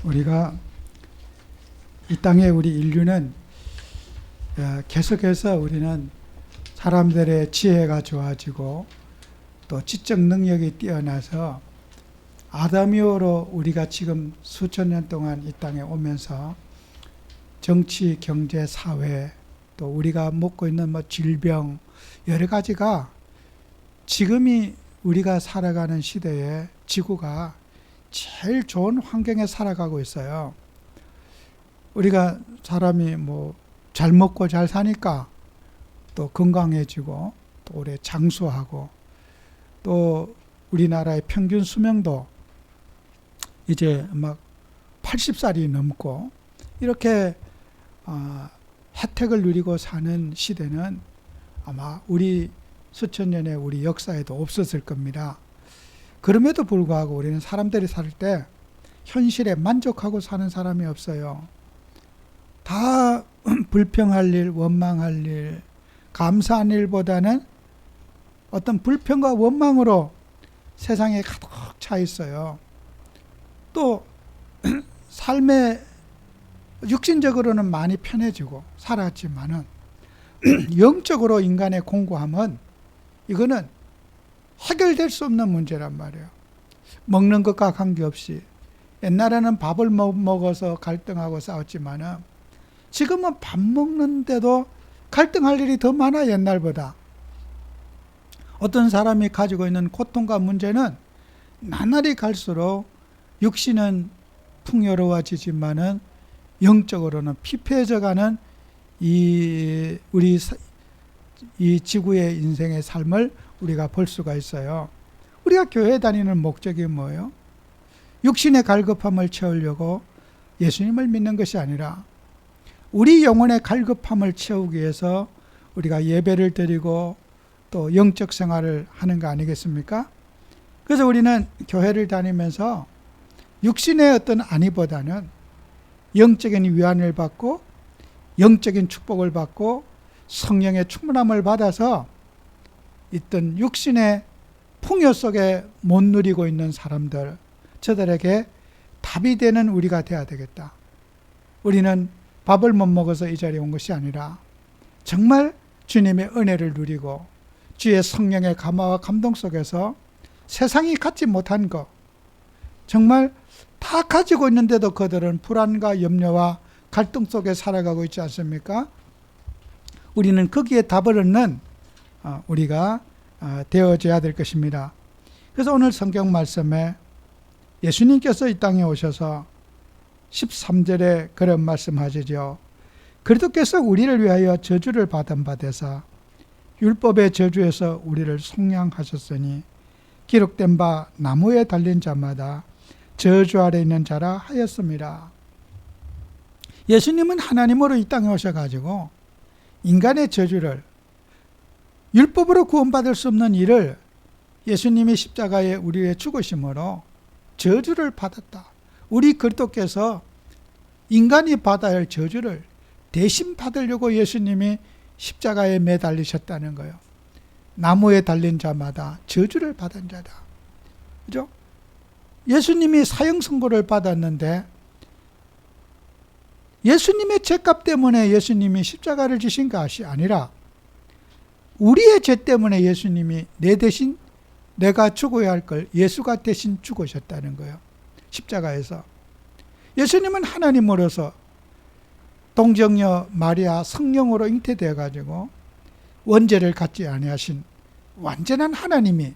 우리가 이 땅에 우리 인류는 계속해서 우리는 사람들의 지혜가 좋아지고 또 지적 능력이 뛰어나서 아담이오로 우리가 지금 수천 년 동안 이 땅에 오면서 정치, 경제, 사회 또 우리가 먹고 있는 질병 여러 가지가 지금이 우리가 살아가는 시대에 지구가 제일 좋은 환경에 살아가고 있어요. 우리가 사람이 잘 먹고 잘 사니까 또 건강해지고 또 오래 장수하고 또 우리나라의 평균 수명도 이제 막 80살이 넘고 이렇게 혜택을 누리고 사는 시대는 아마 우리 수천 년의 우리 역사에도 없었을 겁니다. 그럼에도 불구하고 우리는 사람들이 살 때 현실에 만족하고 사는 사람이 없어요. 다 불평할 일, 원망할 일, 감사한 일보다는 어떤 불평과 원망으로 세상에 가득 차 있어요. 또 삶에 육신적으로는 많이 편해지고 살았지만은 영적으로 인간의 공고함은 이거는 해결될 수 없는 문제란 말이에요. 먹는 것과 관계없이 옛날에는 밥을 못 먹어서 갈등하고 싸웠지만은 지금은 밥 먹는데도 갈등할 일이 더 많아 옛날보다. 어떤 사람이 가지고 있는 고통과 문제는 나날이 갈수록 육신은 풍요로워지지만은 영적으로는 피폐해져가는 이 지구의 인생의 삶을 우리가 볼 수가 있어요. 우리가 교회 다니는 목적이 뭐예요? 육신의 갈급함을 채우려고 예수님을 믿는 것이 아니라 우리 영혼의 갈급함을 채우기 위해서 우리가 예배를 드리고 또 영적 생활을 하는 거 아니겠습니까? 그래서 우리는 교회를 다니면서 육신의 어떤 안위보다는 영적인 위안을 받고 영적인 축복을 받고 성령의 충만함을 받아서 있던 육신의 풍요 속에 못 누리고 있는 사람들, 저들에게 답이 되는 우리가 돼야 되겠다. 우리는 밥을 못 먹어서 이 자리에 온 것이 아니라 정말 주님의 은혜를 누리고 주의 성령의 감화와 감동 속에서 세상이 갖지 못한 것, 정말 다 가지고 있는데도 그들은 불안과 염려와 갈등 속에 살아가고 있지 않습니까? 우리는 거기에 답을 얻는 우리가 되어져야 될 것입니다. 그래서 오늘 성경 말씀에 예수님께서 이 땅에 오셔서 13절에 그런 말씀하시죠. 그리스도께서 우리를 위하여 저주를 받은 바 되사 율법의 저주에서 우리를 속량하셨으니 기록된 바 나무에 달린 자마다 저주 아래 있는 자라 하였습니다. 예수님은 하나님으로 이 땅에 오셔가지고 인간의 저주를 율법으로 구원받을 수 없는 일을 예수님이 십자가에 우리의 죽으심으로 저주를 받았다. 우리 그리스도께서 인간이 받아야 할 저주를 대신 받으려고 예수님이 십자가에 매달리셨다는 거예요. 나무에 달린 자마다 저주를 받은 자다. 그죠? 예수님이 사형 선고를 받았는데 예수님의 죄값 때문에 예수님이 십자가를 지신 것이 아니라 우리의 죄 때문에 예수님이 내 대신 내가 죽어야 할 걸 예수가 대신 죽으셨다는 거예요. 십자가에서. 예수님은 하나님으로서 동정녀 마리아 성령으로 잉태되어 가지고 원죄를 갖지 아니하신 완전한 하나님이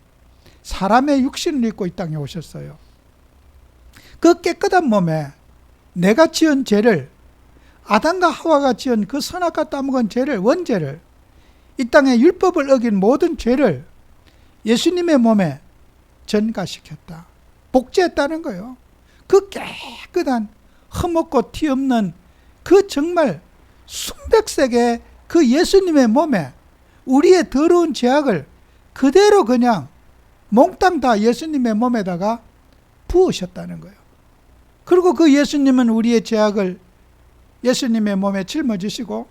사람의 육신을 입고 이 땅에 오셨어요. 그 깨끗한 몸에 내가 지은 죄를, 아담과 하와가 지은 그 선악과 따먹은 죄를, 원죄를, 이 땅에 율법을 어긴 모든 죄를 예수님의 몸에 전가시켰다. 복제했다는 거예요. 그 깨끗한 흠없고 티 없는 그 정말 순백색의 그 예수님의 몸에 우리의 더러운 죄악을 그대로 그냥 몽땅 다 예수님의 몸에다가 부으셨다는 거예요. 그리고 그 예수님은 우리의 죄악을 예수님의 몸에 짊어지시고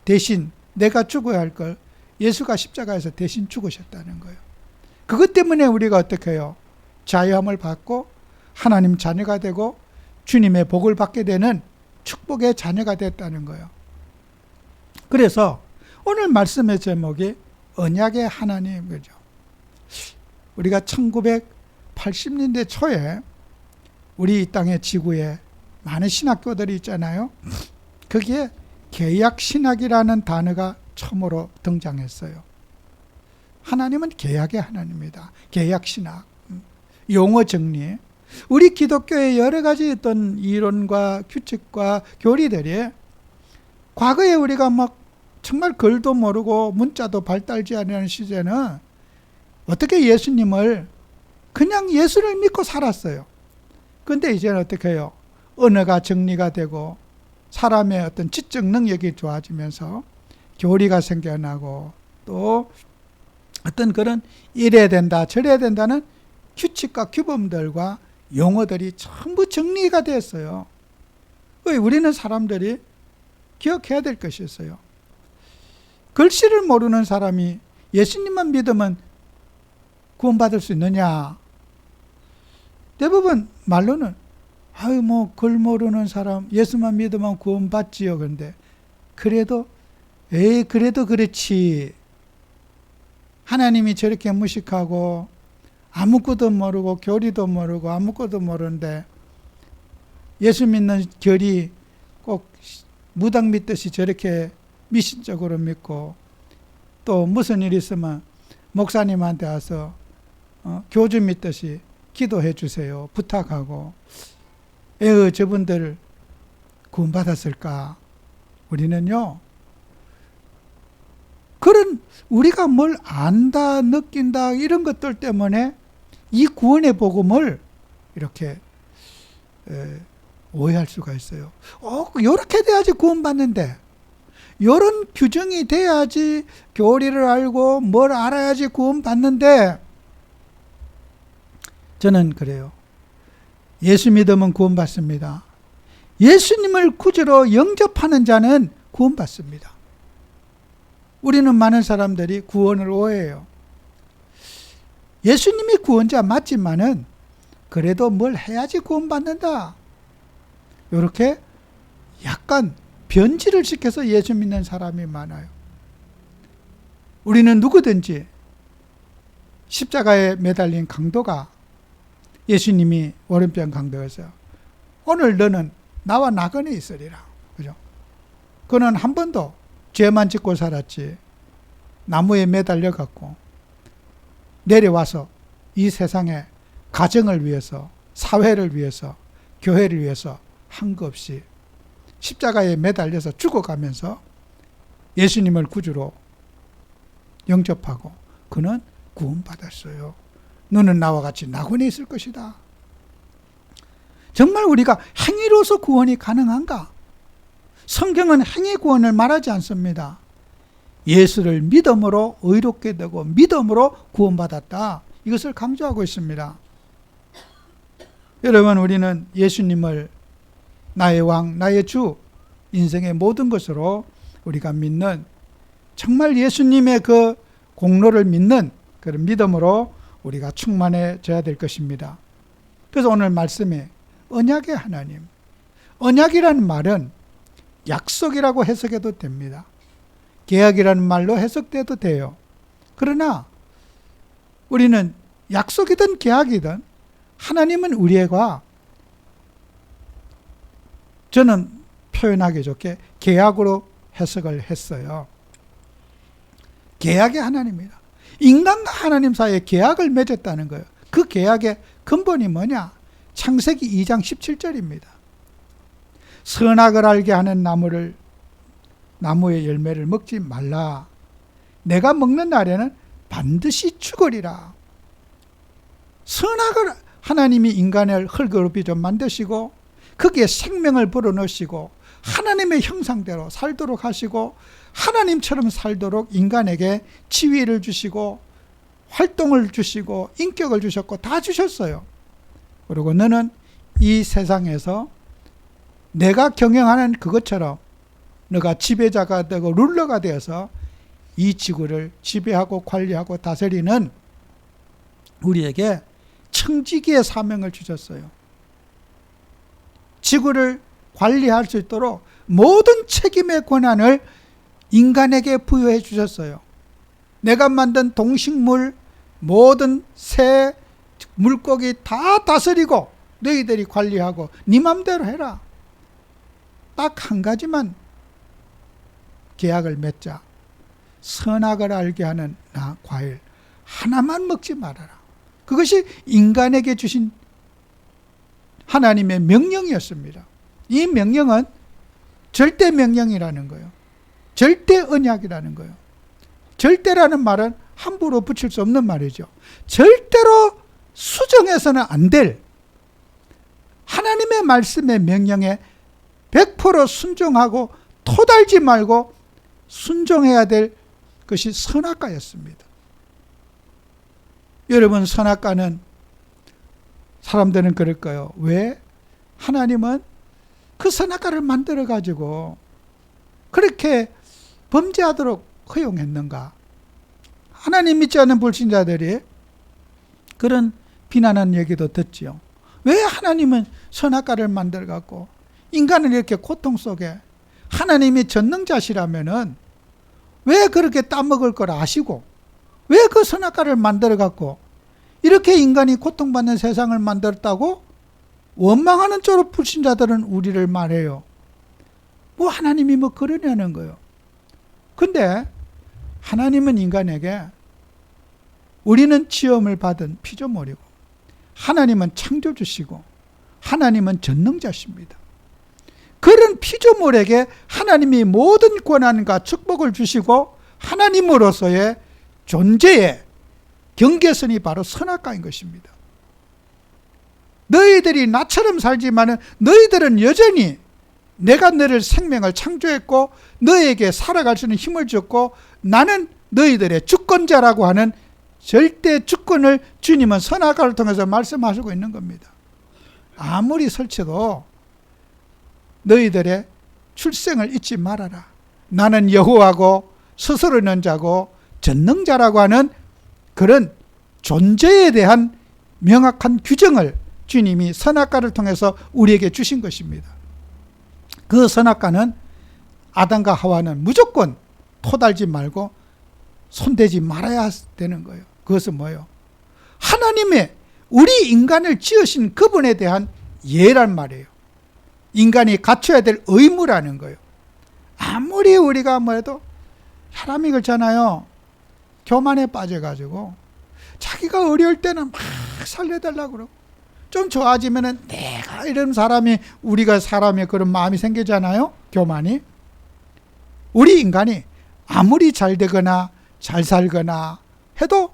대신 내가 죽어야 할 걸 예수가 십자가에서 대신 죽으셨다는 거예요. 그것 때문에 우리가 어떻게 해요? 자유함을 받고 하나님 자녀가 되고 주님의 복을 받게 되는 축복의 자녀가 됐다는 거예요. 그래서 오늘 말씀의 제목이 언약의 하나님, 그죠? 우리가 1980년대 초에 우리 이 땅의 지구에 많은 신학교들이 있잖아요. 거기에 계약신학이라는 단어가 처음으로 등장했어요. 하나님은 계약의 하나님입니다. 계약신학. 용어 정리. 우리 기독교의 여러 가지 어떤 이론과 규칙과 교리들이 과거에 우리가 막 정말 글도 모르고 문자도 발달지 않은 시대는 어떻게 예수님을 그냥 예수를 믿고 살았어요. 그런데 이제는 어떻게 해요? 언어가 정리가 되고 사람의 어떤 지적 능력이 좋아지면서 교리가 생겨나고 또 어떤 그런 이래야 된다 저래야 된다는 규칙과 규범들과 용어들이 전부 정리가 됐어요. 우리는 사람들이 기억해야 될 것이 있어요. 글씨를 모르는 사람이 예수님만 믿으면 구원받을 수 있느냐? 대부분 말로는 글 모르는 사람 예수만 믿으면 구원받지요. 그런데 그래도 그렇지. 하나님이 저렇게 무식하고 아무것도 모르고 교리도 모르고 아무것도 모르는데 예수 믿는 결이 꼭 무당 믿듯이 저렇게 미신적으로 믿고 또 무슨 일 있으면 목사님한테 와서 교주 믿듯이 기도해 주세요 부탁하고 저분들 구원받았을까? 우리는요 그런 우리가 뭘 안다 느낀다 이런 것들 때문에 이 구원의 복음을 이렇게 오해할 수가 있어요. 이렇게 돼야지 구원받는데 이런 규정이 돼야지 교리를 알고 뭘 알아야지 구원받는데 저는 그래요. 예수 믿으면 구원받습니다. 예수님을 구주로 영접하는 자는 구원받습니다. 우리는 많은 사람들이 구원을 오해해요. 예수님이 구원자 맞지만은 그래도 뭘 해야지 구원받는다. 이렇게 약간 변질을 시켜서 예수 믿는 사람이 많아요. 우리는 누구든지 십자가에 매달린 강도가 예수님이 오른편 강도에서 오늘 너는 나와 나그네 있으리라. 그죠? 그는 한 번도 죄만 짓고 살았지 나무에 매달려 갖고 내려와서 이 세상에 가정을 위해서 사회를 위해서 교회를 위해서 한 거 없이 십자가에 매달려서 죽어가면서 예수님을 구주로 영접하고 그는 구원받았어요. 너는 나와 같이 나그네 있을 것이다. 정말 우리가 행위로서 구원이 가능한가? 성경은 행위 구원을 말하지 않습니다. 예수를 믿음으로 의롭게 되고 믿음으로 구원받았다. 이것을 강조하고 있습니다. 여러분, 우리는 예수님을 나의 왕, 나의 주, 인생의 모든 것으로 우리가 믿는 정말 예수님의 그 공로를 믿는 그런 믿음으로 우리가 충만해져야 될 것입니다. 그래서 오늘 말씀에 언약의 하나님, 언약이라는 말은 약속이라고 해석해도 됩니다. 계약이라는 말로 해석돼도 돼요. 그러나 우리는 약속이든 계약이든 하나님은 우리가 저는 표현하기 좋게 계약으로 해석을 했어요. 계약의 하나님이다. 인간과 하나님 사이에 계약을 맺었다는 거예요. 그 계약의 근본이 뭐냐? 창세기 2장 17절입니다. 선악을 알게 하는 나무의 열매를 먹지 말라. 내가 먹는 날에는 반드시 죽으리라. 선악을 하나님이 인간을 흙으로 좀 만드시고 거기에 생명을 불어넣으시고 하나님의 형상대로 살도록 하시고 하나님처럼 살도록 인간에게 지위를 주시고 활동을 주시고 인격을 주셨고 다 주셨어요. 그리고 너는 이 세상에서 내가 경영하는 그것처럼 너가 지배자가 되고 룰러가 되어서 이 지구를 지배하고 관리하고 다스리는 우리에게 청지기의 사명을 주셨어요. 지구를 관리할 수 있도록 모든 책임의 권한을 인간에게 부여해 주셨어요. 내가 만든 동식물, 모든 새, 물고기 다 다스리고 너희들이 관리하고 네 맘대로 해라. 딱 한 가지만 계약을 맺자. 선악을 알게 하는 과일 하나만 먹지 말아라. 그것이 인간에게 주신 하나님의 명령이었습니다. 이 명령은 절대 명령이라는 거예요. 절대 언약이라는 거예요. 절대라는 말은 함부로 붙일 수 없는 말이죠. 절대로 수정해서는 안 될 하나님의 말씀의 명령에 100% 순종하고 토달지 말고 순종해야 될 것이 선악과였습니다. 여러분, 선악과는 사람들은 그럴 거예요. 왜? 하나님은 그 선악과를 만들어 가지고 그렇게 범죄하도록 허용했는가? 하나님 믿지 않는 불신자들이 그런 비난하는 얘기도 듣지요. 왜 하나님은 선악과를 만들어 갖고 인간을 이렇게 고통 속에, 하나님이 전능자시라면은 왜 그렇게 따먹을 걸 아시고 왜 그 선악과를 만들어 갖고 이렇게 인간이 고통받는 세상을 만들었다고 원망하는 쪽으로 불신자들은 우리를 말해요. 뭐 하나님이 뭐 그러냐는 거예요. 근데 하나님은 인간에게 우리는 지음을 받은 피조물이고 하나님은 창조주시고 하나님은 전능자십니다. 그런 피조물에게 하나님이 모든 권한과 축복을 주시고 하나님으로서의 존재의 경계선이 바로 선악과인 것입니다. 너희들이 나처럼 살지만 너희들은 여전히 내가 너를 생명을 창조했고 너에게 살아갈 수 있는 힘을 줬고 나는 너희들의 주권자라고 하는 절대 주권을 주님은 선악과를 통해서 말씀하시고 있는 겁니다. 아무리 설쳐도 너희들의 출생을 잊지 말아라. 나는 여호와고 스스로 있는 자고 전능자라고 하는 그런 존재에 대한 명확한 규정을 주님이 선악과를 통해서 우리에게 주신 것입니다. 그 선악과는 아담과 하와는 무조건 토달지 말고 손대지 말아야 되는 거예요. 그것은 뭐예요? 하나님의 우리 인간을 지으신 그분에 대한 예란 말이에요. 인간이 갖춰야 될 의무라는 거예요. 아무리 우리가 뭐래도 사람이 그렇잖아요. 교만에 빠져가지고 자기가 어려울 때는 막 살려달라고 그러고 좀 좋아지면은 내가 이런 사람이, 우리가 사람의 그런 마음이 생기잖아요. 교만이. 우리 인간이 아무리 잘 되거나 잘 살거나 해도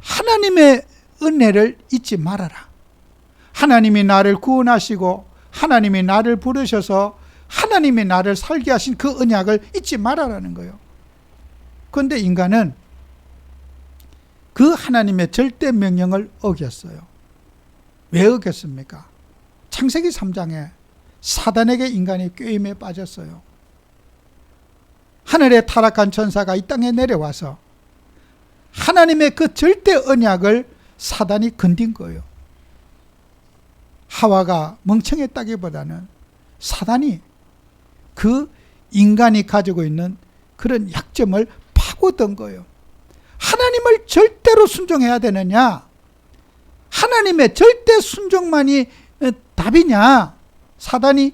하나님의 은혜를 잊지 말아라. 하나님이 나를 구원하시고 하나님이 나를 부르셔서 하나님이 나를 살게 하신 그 언약을 잊지 말아라는 거예요. 그런데 인간은 그 하나님의 절대 명령을 어겼어요. 왜 어겼습니까? 창세기 3장에 사단에게 인간이 꾀임에 빠졌어요. 하늘에 타락한 천사가 이 땅에 내려와서 하나님의 그 절대 언약을 사단이 건든 거예요. 하와가 멍청했다기보다는 사단이 그 인간이 가지고 있는 그런 약점을 파고든 거예요. 하나님을 절대로 순종해야 되느냐? 하나님의 절대 순종만이 답이냐? 사단이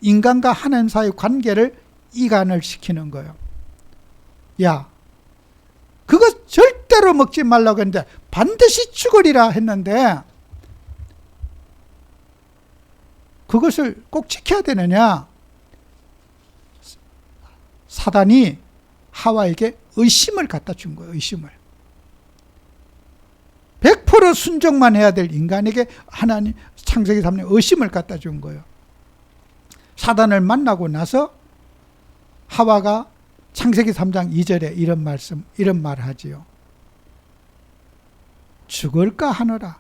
인간과 하나님 사이의 관계를 이간을 시키는 거예요. 야, 그거 절대로 먹지 말라고 했는데 반드시 죽으리라 했는데 그것을 꼭 지켜야 되느냐? 사단이 하와에게 의심을 갖다 준 거예요. 의심을. 100% 순종만 해야 될 인간에게 하나님 창세기 3년 의심을 갖다 준 거예요. 사단을 만나고 나서 하와가 창세기 3장 2절에 이런 말을 하지요. 죽을까 하노라.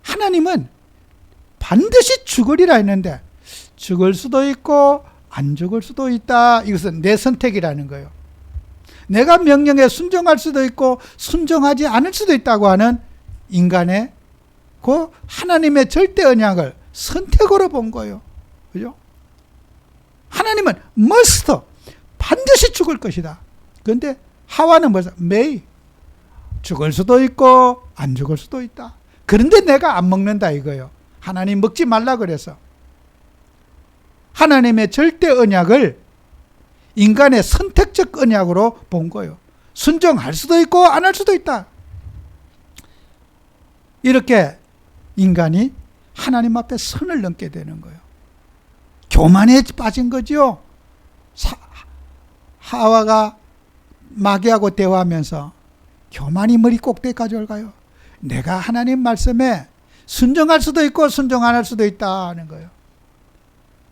하나님은 반드시 죽으리라 했는데 죽을 수도 있고 안 죽을 수도 있다. 이것은 내 선택이라는 거예요. 내가 명령에 순종할 수도 있고 순종하지 않을 수도 있다고 하는 인간의 그 하나님의 절대 언약을 선택으로 본 거예요. 그죠? 하나님은 must, 반드시 죽을 것이다. 그런데 하와는 뭐죠? may, 죽을 수도 있고 안 죽을 수도 있다. 그런데 내가 안 먹는다 이거예요. 하나님 먹지 말라 그래서. 하나님의 절대 언약을 인간의 선택적 언약으로 본 거예요. 순종할 수도 있고 안 할 수도 있다. 이렇게 인간이 하나님 앞에 선을 넘게 되는 거예요. 교만에 빠진 거죠. 하와가 마귀하고 대화하면서 교만이 머리 꼭대기까지 올가요. 내가 하나님 말씀에 순종할 수도 있고 순종 안 할 수도 있다 하는 거예요.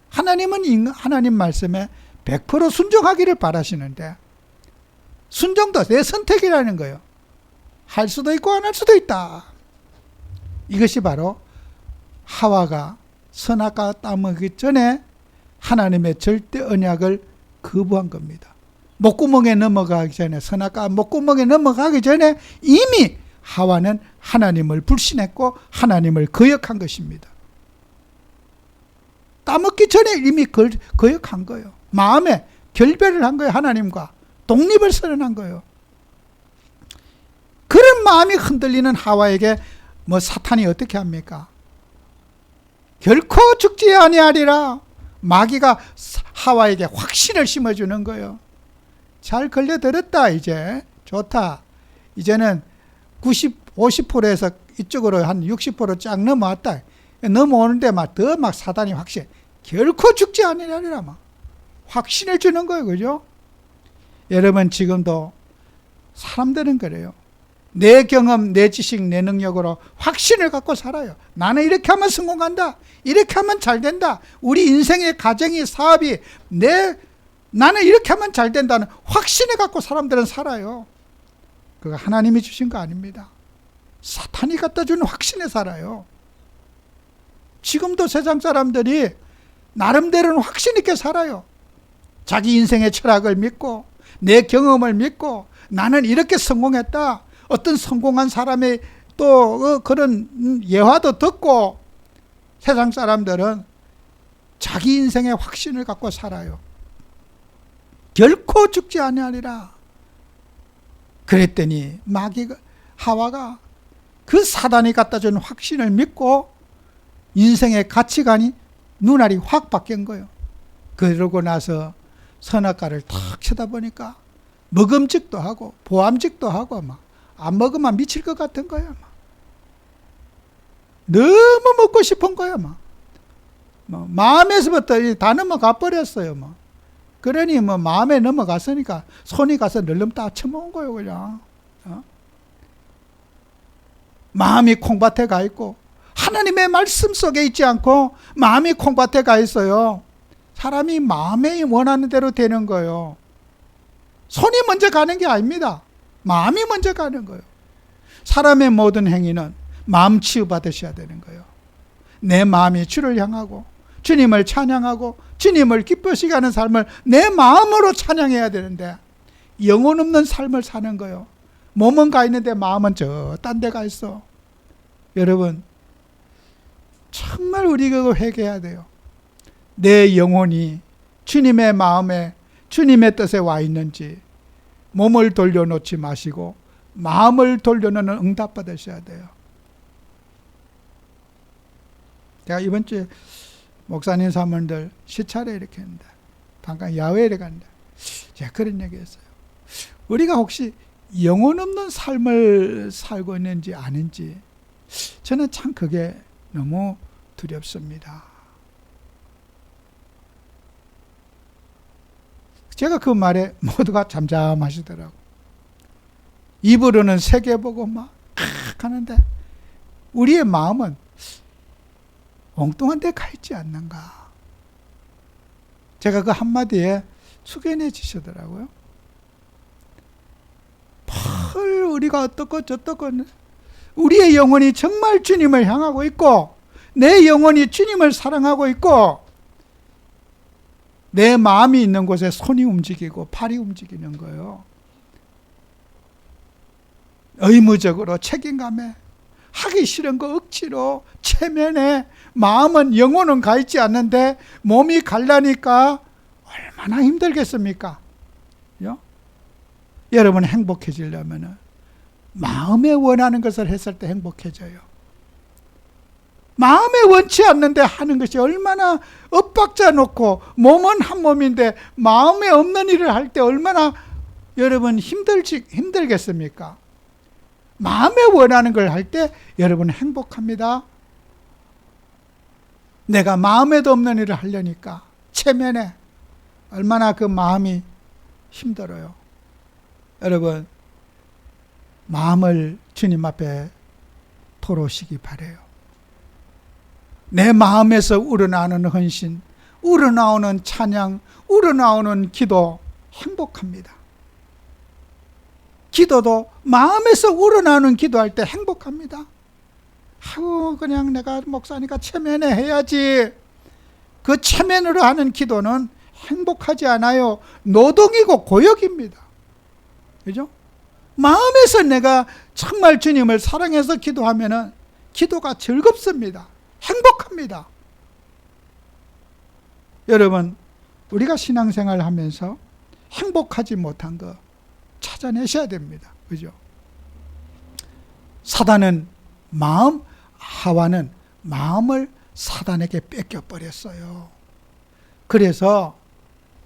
하나님은 하나님 말씀에 100% 순종하기를 바라시는데 순종도 내 선택이라는 거예요. 할 수도 있고 안 할 수도 있다. 이것이 바로 하와가 선악과 따먹기 전에 하나님의 절대 언약을 거부한 겁니다. 목구멍에 넘어가기 전에, 선악과 목구멍에 넘어가기 전에 이미 하와는 하나님을 불신했고 하나님을 거역한 것입니다. 따먹기 전에 이미 거역한 거예요. 마음에 결별을 한 거예요. 하나님과 독립을 선언한 거예요. 그런 마음이 흔들리는 하와에게 사탄이 어떻게 합니까? 결코 죽지 아니하리라. 마귀가 하와에게 확신을 심어주는 거예요. 잘 걸려들었다. 이제 좋다. 이제는 50%에서 이쪽으로 한 60% 쫙 넘어왔다. 넘어오는데 더 사단이 확신. 결코 죽지 아니하리라. 확신을 주는 거예요. 그죠? 여러분 지금도 사람들은 그래요. 내 경험, 내 지식, 내 능력으로 확신을 갖고 살아요. 나는 이렇게 하면 성공한다. 이렇게 하면 잘 된다. 우리 인생의 가정이, 사업이, 나는 이렇게 하면 잘 된다는 확신을 갖고 사람들은 살아요. 그거 하나님이 주신 거 아닙니다. 사탄이 갖다 주는 확신에 살아요. 지금도 세상 사람들이 나름대로는 확신 있게 살아요. 자기 인생의 철학을 믿고 내 경험을 믿고 나는 이렇게 성공했다. 어떤 성공한 사람의 또 그런 예화도 듣고 세상 사람들은 자기 인생의 확신을 갖고 살아요. 결코 죽지 아니하리라. 그랬더니 마귀가, 하와가 그 사단이 갖다 준 확신을 믿고 인생의 가치관이 눈알이 확 바뀐 거예요. 그러고 나서 선악과를 탁 쳐다보니까 먹음직도 하고 보암직도 하고 안 먹으면 미칠 것 같은 거야. 너무 먹고 싶은 거야. 마음에서부터 다 넘어가 버렸어요. 그러니 마음에 넘어갔으니까 손이 가서 널름 다 쳐먹은 거예요. 그냥 마음이 콩밭에 가 있고 하나님의 말씀 속에 있지 않고 마음이 콩밭에 가 있어요. 사람이 마음에 원하는 대로 되는 거예요. 손이 먼저 가는 게 아닙니다. 마음이 먼저 가는 거예요. 사람의 모든 행위는 마음 치유받으셔야 되는 거예요. 내 마음이 주를 향하고 주님을 찬양하고 주님을 기쁘시게 하는 삶을 내 마음으로 찬양해야 되는데 영혼 없는 삶을 사는 거예요. 몸은 가 있는데 마음은 저 딴 데 가 있어. 여러분 정말 우리가 회개해야 돼요. 내 영혼이 주님의 마음에 주님의 뜻에 와 있는지 몸을 돌려놓지 마시고 마음을 돌려놓는 응답 받으셔야 돼요. 제가 이번 주에 목사님 사모님들 시차례 이렇게 했는데 잠깐 야외에 갔는데 제가 그런 얘기 했어요. 우리가 혹시 영혼 없는 삶을 살고 있는지 아닌지 저는 참 그게 너무 두렵습니다. 제가 그 말에 모두가 잠잠하시더라고. 입으로는 세계보고 막 하는데 우리의 마음은 엉뚱한 데 가 있지 않는가. 제가 그 한마디에 숙연해지시더라고요. 펄 우리가 어떻고 저떻고 우리의 영혼이 정말 주님을 향하고 있고 내 영혼이 주님을 사랑하고 있고 내 마음이 있는 곳에 손이 움직이고 팔이 움직이는 거예요. 의무적으로 책임감에 하기 싫은 거 억지로 체면에 마음은 영혼은 가 있지 않는데 몸이 갈라니까 얼마나 힘들겠습니까? 여러분 행복해지려면 마음에 원하는 것을 했을 때 행복해져요. 마음에 원치 않는데 하는 것이 얼마나 엇박자 놓고 몸은 한 몸인데 마음에 없는 일을 할 때 얼마나 여러분 힘들겠습니까? 마음에 원하는 걸 할 때 여러분 행복합니다. 내가 마음에도 없는 일을 하려니까 체면에 얼마나 그 마음이 힘들어요. 여러분 마음을 주님 앞에 토로시기 바라요. 내 마음에서 우러나오는 헌신, 우러나오는 찬양, 우러나오는 기도 행복합니다. 기도도 마음에서 우러나오는 기도할 때 행복합니다. 그냥 내가 목사니까 체면에 해야지. 그 체면으로 하는 기도는 행복하지 않아요. 노동이고 고역입니다. 그죠? 마음에서 내가 정말 주님을 사랑해서 기도하면은 기도가 즐겁습니다. 행복합니다. 여러분, 우리가 신앙생활 하면서 행복하지 못한 거 찾아내셔야 됩니다. 그죠? 사단은 하와는 마음을 사단에게 뺏겨버렸어요. 그래서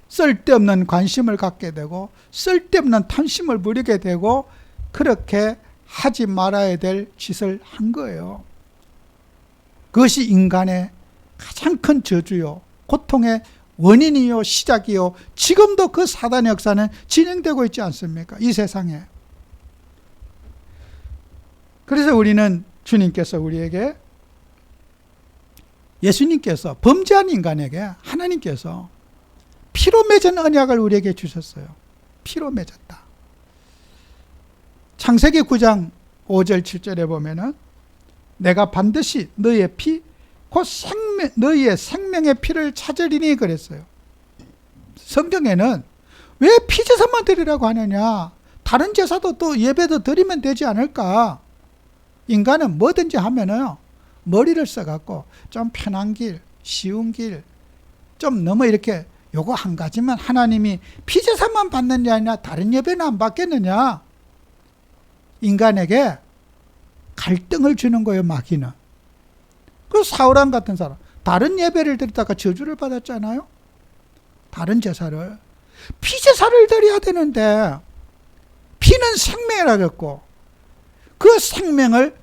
쓸데없는 관심을 갖게 되고 쓸데없는 탐심을 부리게 되고 그렇게 하지 말아야 될 짓을 한 거예요. 그것이 인간의 가장 큰 저주요, 고통의 원인이요, 시작이요. 지금도 그 사단의 역사는 진행되고 있지 않습니까? 이 세상에. 그래서 우리는 주님께서 우리에게, 예수님께서 범죄한 인간에게 하나님께서 피로 맺은 언약을 우리에게 주셨어요. 피로 맺었다. 창세기 9장 5절 7절에 보면은 내가 반드시 너희의 피, 곧 너희의 생명의 피를 찾으리니 그랬어요. 성경에는 왜 피제사만 드리라고 하느냐? 다른 제사도 또 예배도 드리면 되지 않을까? 인간은 뭐든지 하면은 머리를 써갖고 좀 편한 길, 쉬운 길, 좀 너무 이렇게 요거 한 가지만 하나님이 피제사만 받는 게 아니라 다른 예배는 안 받겠느냐? 인간에게 갈등을 주는 거예요, 마귀는. 그 사울왕 같은 사람, 다른 예배를 드리다가 저주를 받았잖아요. 다른 제사를. 피제사를 드려야 되는데 피는 생명이라고 했고 그 생명을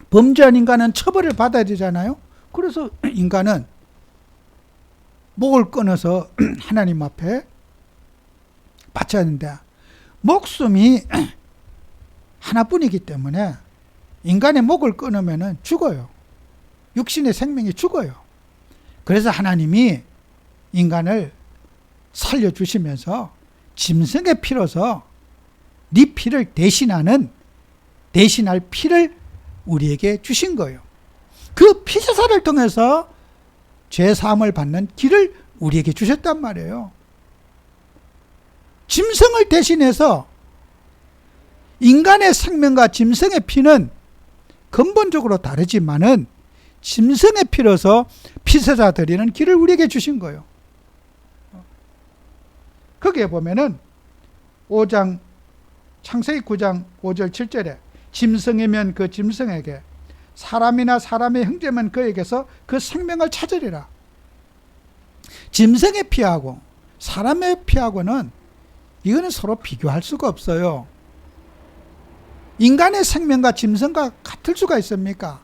범죄한 인간은 처벌을 받아야 되잖아요. 그래서 인간은 목을 끊어서 하나님 앞에 바쳐야 하는데 목숨이 하나뿐이기 때문에 인간의 목을 끊으면 죽어요. 육신의 생명이 죽어요. 그래서 하나님이 인간을 살려주시면서 짐승의 피로서 네 피를 대신할 피를 우리에게 주신 거예요. 그 피제사를 통해서 죄사함을 받는 길을 우리에게 주셨단 말이에요. 짐승을 대신해서 인간의 생명과 짐승의 피는 근본적으로 다르지만은 짐승의 피로서 피제사 드리는 길을 우리에게 주신 거예요. 거기에 보면은 창세기 9장 5절 7절에 짐승이면 그 짐승에게, 사람이나 사람의 형제면 그에게서 그 생명을 찾으리라. 짐승의 피하고 사람의 피하고는 이거는 서로 비교할 수가 없어요. 인간의 생명과 짐승과 같을 수가 있습니까?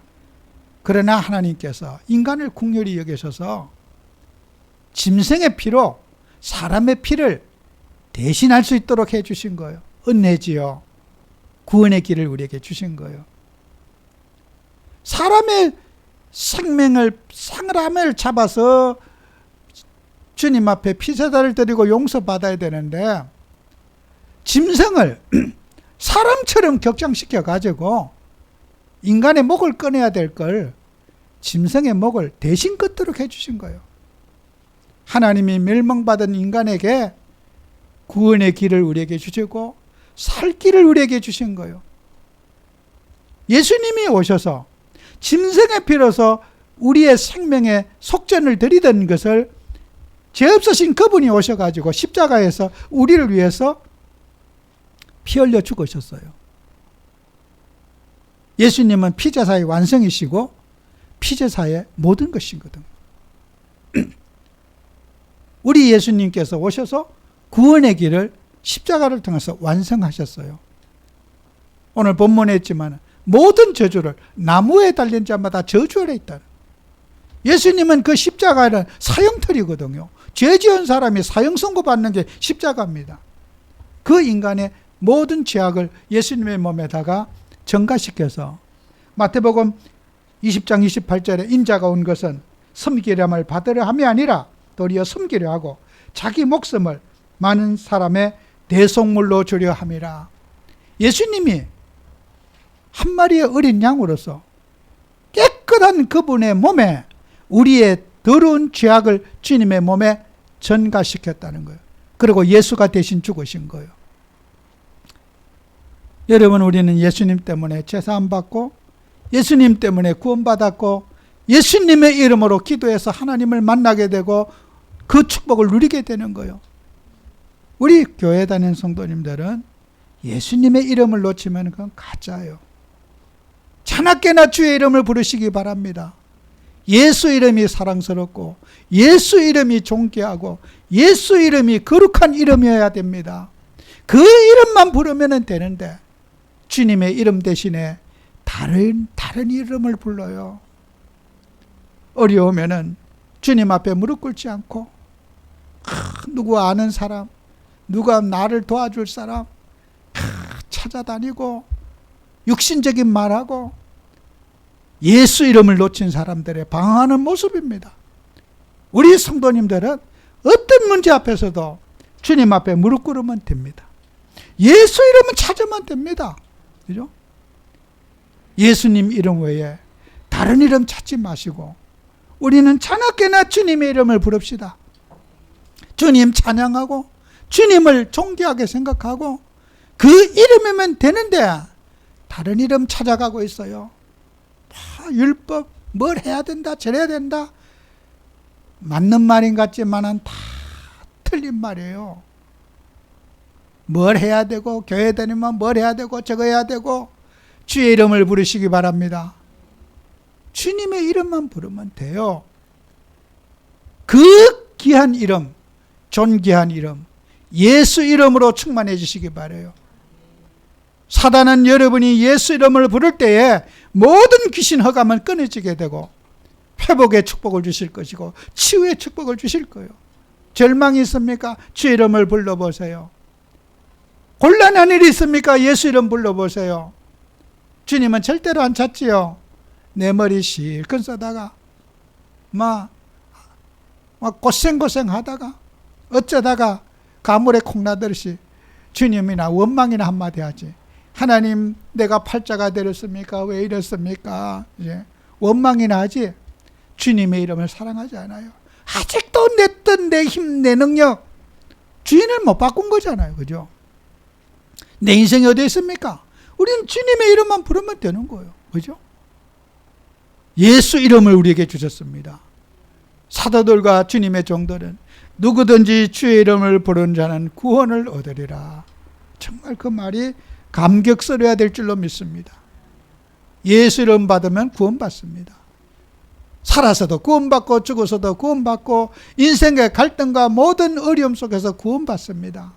그러나 하나님께서 인간을 긍휼히 여기셔서 짐승의 피로 사람의 피를 대신할 수 있도록 해주신 거예요. 은혜지요. 구원의 길을 우리에게 주신 거예요. 사람의 사람을 잡아서 주님 앞에 피제사를 드리고 용서받아야 되는데 짐승을 사람처럼 격장시켜 가지고 인간의 목을 꺼내야 될 걸 짐승의 목을 대신 끊도록 해주신 거예요. 하나님이 멸망받은 인간에게 구원의 길을 우리에게 주시고 살 길을 우리에게 주신 거예요. 예수님이 오셔서 짐승의 피로서 우리의 생명에 속전을 드리던 것을 죄 없으신 그분이 오셔가지고 십자가에서 우리를 위해서 피 흘려 죽으셨어요. 예수님은 피제사의 완성이시고 피제사의 모든 것이거든요. 우리 예수님께서 오셔서 구원의 길을 십자가를 통해서 완성하셨어요. 오늘 본문에 했지만 모든 저주를 나무에 달린 자마다 저주 아래 있다. 예수님은 그 십자가는 사형틀이거든요. 죄 지은 사람이 사형 선고받는 게 십자가입니다. 그 인간의 모든 죄악을 예수님의 몸에다가 전가시켜서 마태복음 20장 28절에 인자가 온 것은 섬기렴을 받으려 함이 아니라 도리어 섬기려 하고 자기 목숨을 많은 사람의 대속물로 주려 함이라. 예수님이 한 마리의 어린 양으로서 깨끗한 그분의 몸에 우리의 더러운 죄악을 주님의 몸에 전가시켰다는 거예요. 그리고 예수가 대신 죽으신 거예요. 여러분, 우리는 예수님 때문에 제사함 받고 예수님 때문에 구원받았고 예수님의 이름으로 기도해서 하나님을 만나게 되고 그 축복을 누리게 되는 거예요. 우리 교회 다니는 성도님들은 예수님의 이름을 놓치면 그건 가짜예요. 자나깨나 주의 이름을 부르시기 바랍니다. 예수 이름이 사랑스럽고 예수 이름이 존귀하고 예수 이름이 거룩한 이름이어야 됩니다. 그 이름만 부르면 되는데 주님의 이름 대신에 다른 이름을 불러요. 어려우면은 주님 앞에 무릎 꿇지 않고 누구 아는 사람, 누가 나를 도와줄 사람 찾아다니고 육신적인 말하고 예수 이름을 놓친 사람들의 방황하는 모습입니다. 우리 성도님들은 어떤 문제 앞에서도 주님 앞에 무릎 꿇으면 됩니다. 예수 이름은 찾으면 됩니다. 그죠? 예수님 이름 외에 다른 이름 찾지 마시고 우리는 자나깨나 주님의 이름을 부릅시다. 주님 찬양하고 주님을 존귀하게 생각하고 그 이름이면 되는데 다른 이름 찾아가고 있어요. 율법 뭘 해야 된다 저래야 된다 맞는 말인 같지만은 다 틀린 말이에요. 뭘 해야 되고 교회 다니면 뭘 해야 되고 저거 해야 되고 주의 이름을 부르시기 바랍니다. 주님의 이름만 부르면 돼요. 그 귀한 이름, 존귀한 이름, 예수 이름으로 충만해 주시기 바라요. 사단은 여러분이 예수 이름을 부를 때에 모든 귀신 허감은 끊어지게 되고 회복의 축복을 주실 것이고 치유의 축복을 주실 거예요. 절망이 있습니까? 주의 이름을 불러보세요. 곤란한 일이 있습니까? 예수 이름 불러보세요. 주님은 절대로 안 찾지요. 내 머리 실컷 써다가 막 고생하다가 어쩌다가 가물에 콩나듯이 주님이나 원망이나 한마디 하지. 하나님 내가 팔자가 되렸습니까? 왜 이랬습니까? 이제 원망이나 하지. 주님의 이름을 사랑하지 않아요. 아직도 내 뜻, 내 힘, 내 능력 주인을 못 바꾼 거잖아요. 그죠? 내 인생이 어디 있습니까? 우리는 주님의 이름만 부르면 되는 거예요. 그죠? 예수 이름을 우리에게 주셨습니다. 사도들과 주님의 종들은 누구든지 주의 이름을 부르는 자는 구원을 얻으리라. 정말 그 말이 감격스러워야 될 줄로 믿습니다. 예수 이름 받으면 구원받습니다. 살아서도 구원받고 죽어서도 구원받고 인생의 갈등과 모든 어려움 속에서 구원받습니다.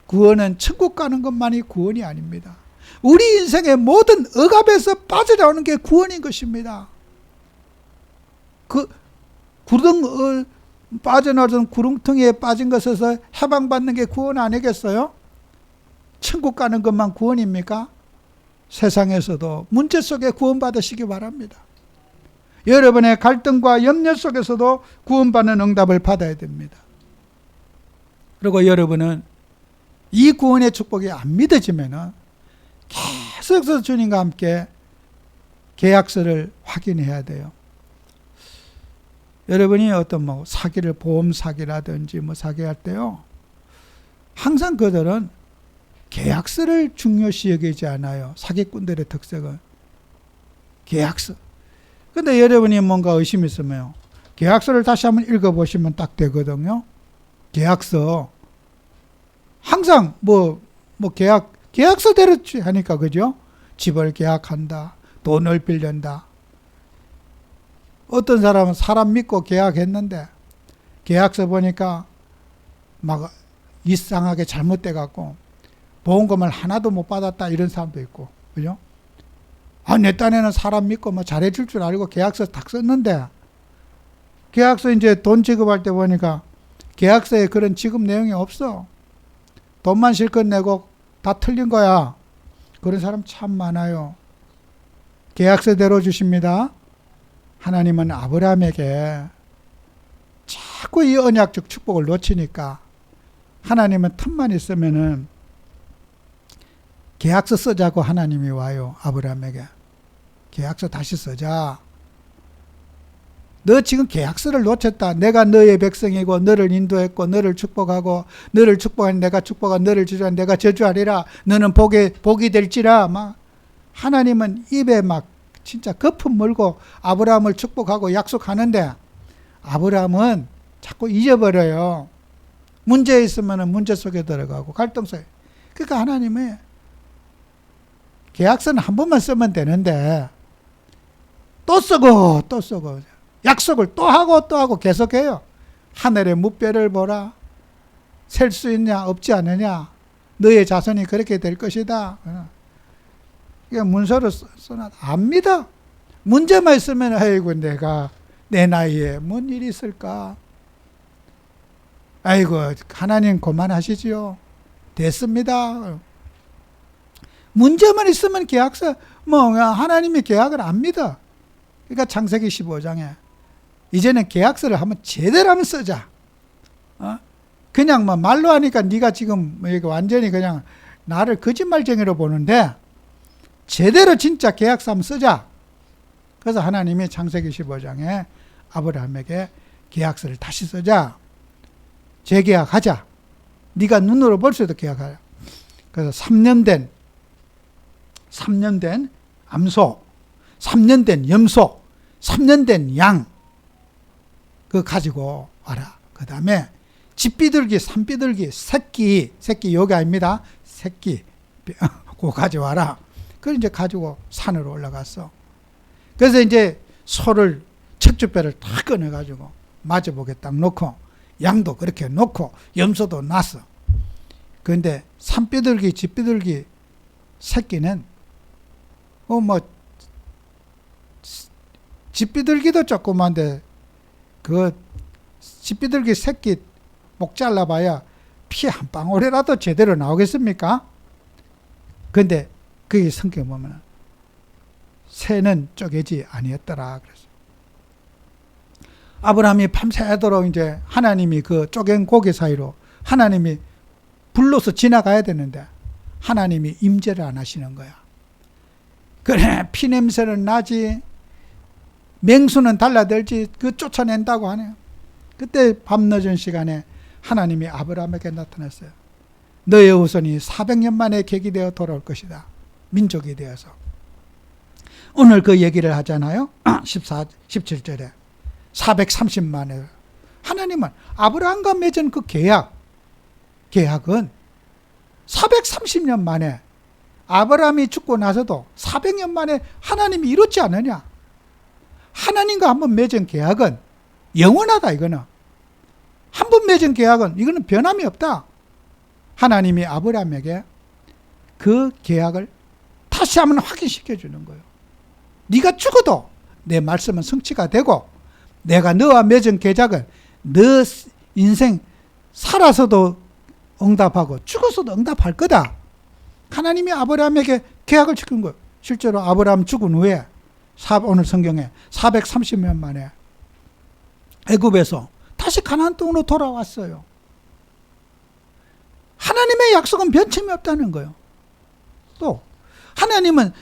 구원은 천국 가는 것만이 구원이 아닙니다. 우리 인생의 모든 억압에서 빠져나오는 게 구원인 것입니다. 그 빠져나오던 구렁텅이에 빠진 것에서 해방받는 게 구원 아니겠어요? 천국 가는 것만 구원입니까? 세상에서도 문제 속에 구원받으시기 바랍니다. 여러분의 갈등과 염려 속에서도 구원받는 응답을 받아야 됩니다. 그리고 여러분은 이 구원의 축복이 안 믿어지면 계속해서 주님과 함께 계약서를 확인해야 돼요. 여러분이 어떤 보험 사기라든지 사기할 때요. 항상 그들은 계약서를 중요시 여기지 않아요. 사기꾼들의 특색은 계약서. 근데 여러분이 뭔가 의심이 있으면 계약서를 다시 한번 읽어보시면 딱 되거든요. 계약서 항상 계약서대로 하니까, 그죠? 집을 계약한다, 돈을 빌린다. 어떤 사람은 사람 믿고 계약했는데 계약서 보니까 막 이상하게 잘못돼 갖고 보험금을 하나도 못 받았다, 이런 사람도 있고, 그죠? 내 딴에는 사람 믿고 뭐 잘해줄 줄 알고 계약서 딱 썼는데, 계약서 이제 돈 지급할 때 보니까 계약서에 그런 지급 내용이 없어. 돈만 실컷 내고 다 틀린 거야. 그런 사람 참 많아요. 계약서대로 주십니다. 하나님은 아브라함에게 자꾸 이 언약적 축복을 놓치니까 하나님은 틈만 있으면은 계약서 쓰자고 하나님이 와요. 아브라함에게. 계약서 다시 쓰자. 너 지금 계약서를 놓쳤다. 내가 너의 백성이고 너를 인도했고 너를 축복하고 너를 축복한 내가 축복한 너를 저주한 내가 저주하리라. 너는 복이 될지라. 막 하나님은 입에 막 진짜 거품 물고 아브라함을 축복하고 약속하는데 아브라함은 자꾸 잊어버려요. 문제 있으면 문제 속에 들어가고 갈등 속에. 그러니까 하나님이 계약서는 한 번만 쓰면 되는데 또 쓰고 또 쓰고 약속을 또 하고 계속해요. 하늘의 무뼈를 보라. 셀 수 있냐 없지 않느냐. 너의 자손이 그렇게 될 것이다. 이게 문서로 써놔. 압니다. 문제만 있으면 아이고 내가 내 나이에 뭔 일이 있을까. 아이고 하나님 그만하시지요. 됐습니다. 문제만 있으면 계약서 하나님이 계약을 안 믿어. 그러니까 창세기 15장에 이제는 계약서를 한번 제대로 한번 쓰자. 그냥 말로 하니까 네가 지금 완전히 그냥 나를 거짓말쟁이로 보는데 제대로 진짜 계약서 한번 쓰자. 그래서 하나님이 창세기 15장에 아브라함에게 계약서를 다시 쓰자. 재계약하자. 네가 눈으로 볼 수 있도록 계약하자. 그래서 3년 된 암소, 3년 된 염소, 3년 된 양, 그거 가지고 와라. 그 다음에 집비둘기, 산비둘기, 새끼 요게 아닙니다. 새끼, 그거 가져와라. 그걸 이제 가지고 산으로 올라갔어. 그래서 이제 소를, 척추뼈를 다 꺼내가지고 맞아보게 딱 놓고, 양도 그렇게 놓고, 염소도 놨어. 그런데 산비둘기, 집비둘기, 새끼는 집비둘기도 조그만데 그 집비둘기 새끼 목 잘라봐야 피 한 방울이라도 제대로 나오겠습니까? 근데 그게 성경 보면 새는 쪼개지 아니었더라 그랬어요. 아브라함이 밤새도록 이제 하나님이 그 쪼갠 고기 사이로 하나님이 불러서 지나가야 되는데 하나님이 임재를 안 하시는 거야. 그래 피냄새는 나지 맹수는 달라들지 그 쫓아낸다고 하네요. 그때 밤늦은 시간에 하나님이 아브라함에게 나타났어요. 너의 후손이 400년 만에 객이 되어 돌아올 것이다. 민족이 되어서. 오늘 그 얘기를 하잖아요. 17절에 430만에 하나님은 아브라함과 맺은 그 계약은 430년 만에 아브라함이 죽고 나서도 400년 만에 하나님이 이뤘지 않느냐. 하나님과 한번 맺은 계약은 영원하다. 이거는 한번 맺은 계약은 이거는 변함이 없다. 하나님이 아브라함에게 그 계약을 다시 한번 확인시켜 주는 거예요. 네가 죽어도 내 말씀은 성취가 되고 내가 너와 맺은 계약은 너 인생 살아서도 응답하고 죽어서도 응답할 거다. 하나님이 아브라함에게 계약을 지킨 거예요. 실제로 아브라함 죽은 후에 오늘 성경에 430년 만에 애굽에서 다시 가나안 땅으로 돌아왔어요. 하나님의 약속은 변침이 없다는 거예요. 또 하나님은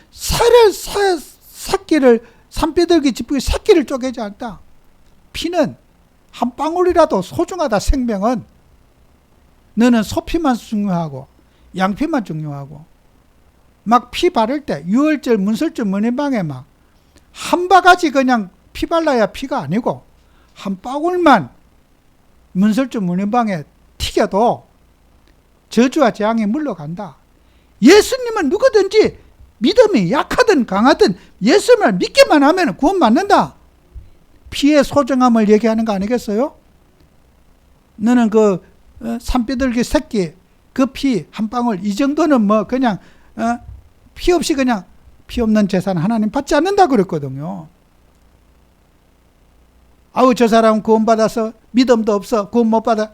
새끼를 산비둘기 집비둘기 새끼를 쪼개지 않다. 피는 한 방울이라도 소중하다. 생명은 너는 소피만 중요하고 양피만 중요하고 막 피 바를 때 유월절 문설주 문인방에 막 한 바가지 그냥 피 발라야 피가 아니고 한 방울만 문설주 문인방에 튀겨도 저주와 재앙이 물러간다. 예수님은 누구든지 믿음이 약하든 강하든 예수님을 믿기만 하면 구원받는다. 피의 소중함을 얘기하는 거 아니겠어요? 너는 그 산비둘기 새끼 그 피 한 방울 이 정도는 뭐 그냥 피 없이 그냥 피 없는 재산 하나님 받지 않는다 그랬거든요. 아우 저 사람은 구원받아서 믿음도 없어 구원 못 받아.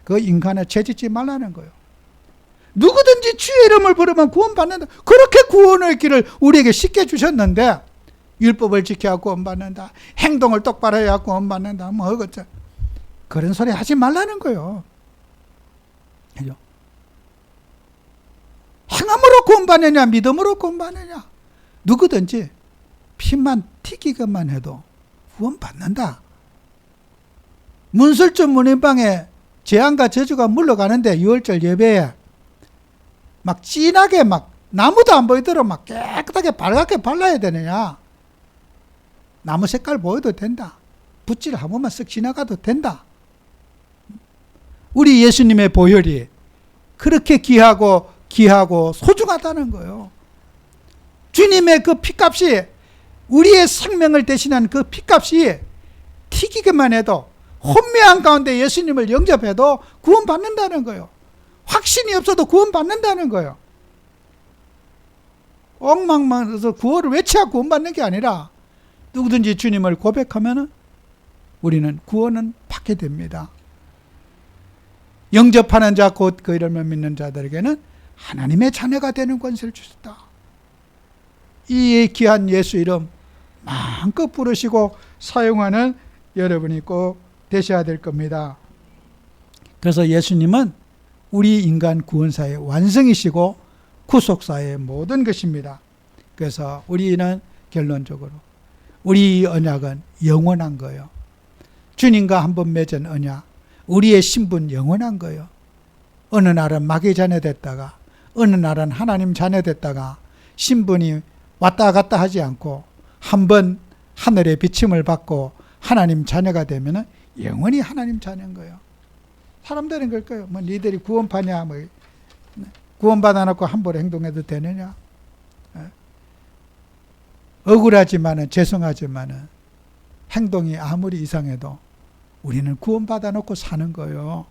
그 인간을 죄짓지 말라는 거예요. 누구든지 주의 이름을 부르면 구원받는다. 그렇게 구원의 길을 우리에게 쉽게 주셨는데 율법을 지켜야 구원받는다. 행동을 똑바로 해야 구원받는다. 뭐 어쩌 그런 소리 하지 말라는 거예요. 그죠? 행함으로 구원받느냐 믿음으로 구원받느냐. 누구든지 피만 튀기기만 해도 구원받는다. 문설주 문인방에 재앙과 저주가 물러가는데 유월절 예배에 막 진하게 막 나무도 안 보이도록 막 깨끗하게 밝게 발라야 되느냐. 나무 색깔 보여도 된다. 붓질 한 번만 쓱 지나가도 된다. 우리 예수님의 보혈이 그렇게 귀하고 소중하다는 거예요. 주님의 그 피값이 우리의 생명을 대신한 그 피값이 튀기기만 해도 혼미한 가운데 예수님을 영접해도 구원받는다는 거예요. 확신이 없어도 구원받는다는 거예요. 엉망망해서 구호를 외쳐야 구원받는 게 아니라 누구든지 주님을 고백하면 우리는 구원은 받게 됩니다. 영접하는 자 곧 그 이름을 믿는 자들에게는 하나님의 자녀가 되는 권세를 주셨다. 이 귀한 예수 이름 마음껏 부르시고 사용하는 여러분이 꼭 되셔야 될 겁니다. 그래서 예수님은 우리 인간 구원사의 완성이시고 구속사의 모든 것입니다. 그래서 우리는 결론적으로 우리 언약은 영원한 거예요. 주님과 한번 맺은 언약, 우리의 신분 영원한 거예요. 어느 날은 마귀 자녀 됐다가 어느 날은 하나님 자녀 됐다가 신분이 왔다 갔다 하지 않고 한번 하늘의 비침을 받고 하나님 자녀가 되면 영원히 하나님 자녀인 거예요. 사람들은 그럴 거예요. 뭐 니들이 구원파냐, 뭐 구원받아놓고 함부로 행동해도 되느냐. 억울하지만은 죄송하지만은 행동이 아무리 이상해도 우리는 구원받아놓고 사는 거예요.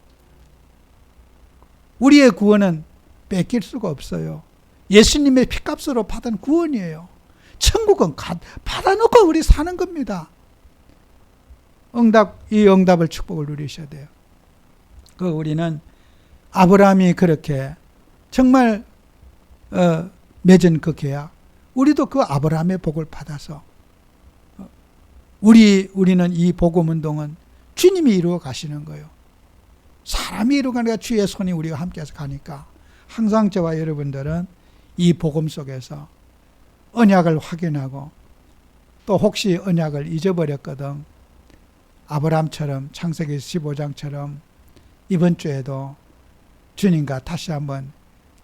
우리의 구원은 뺏길 수가 없어요. 예수님의 피값으로 받은 구원이에요. 천국은 받아놓고 우리 사는 겁니다. 이 응답을 축복을 누리셔야 돼요. 우리는 아브라함이 그렇게 정말 맺은 그 계약, 우리도 그 아브라함의 복을 받아서 우리는 이 복음 운동은 주님이 이루어 가시는 거예요. 사람이 이루어가는 게 주의 손이 우리가 함께해서 가니까 항상 저와 여러분들은 이 복음 속에서 언약을 확인하고 또 혹시 언약을 잊어버렸거든 아브라함처럼 창세기 15장처럼 이번 주에도 주님과 다시 한번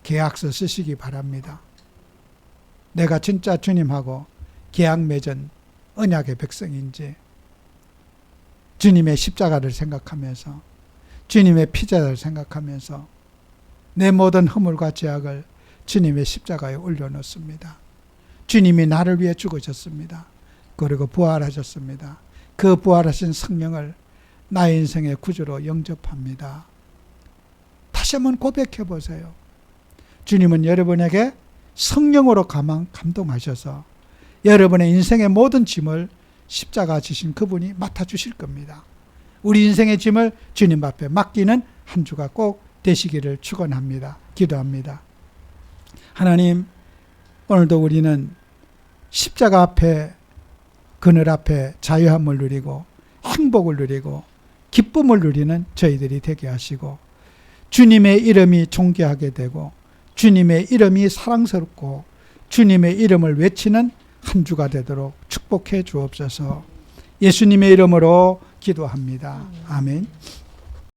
계약서 쓰시기 바랍니다. 내가 진짜 주님하고 계약 맺은 언약의 백성인지 주님의 십자가를 생각하면서 주님의 피자를 생각하면서 내 모든 허물과 죄악을 주님의 십자가에 올려놓습니다. 주님이 나를 위해 죽으셨습니다. 그리고 부활하셨습니다. 그 부활하신 성령을 나의 인생의 구주로 영접합니다. 다시 한번 고백해 보세요. 주님은 여러분에게 성령으로 감동하셔서 여러분의 인생의 모든 짐을 십자가 지신 그분이 맡아주실 겁니다. 우리 인생의 짐을 주님 앞에 맡기는 한 주가 꼭 되시기를 축원합니다. 기도합니다. 하나님, 오늘도 우리는 십자가 앞에 그늘 앞에 자유함을 누리고 행복을 누리고 기쁨을 누리는 저희들이 되게 하시고 주님의 이름이 존귀하게 되고 주님의 이름이 사랑스럽고 주님의 이름을 외치는 한 주가 되도록 축복해 주옵소서. 예수님의 이름으로 기도합니다. 아멘.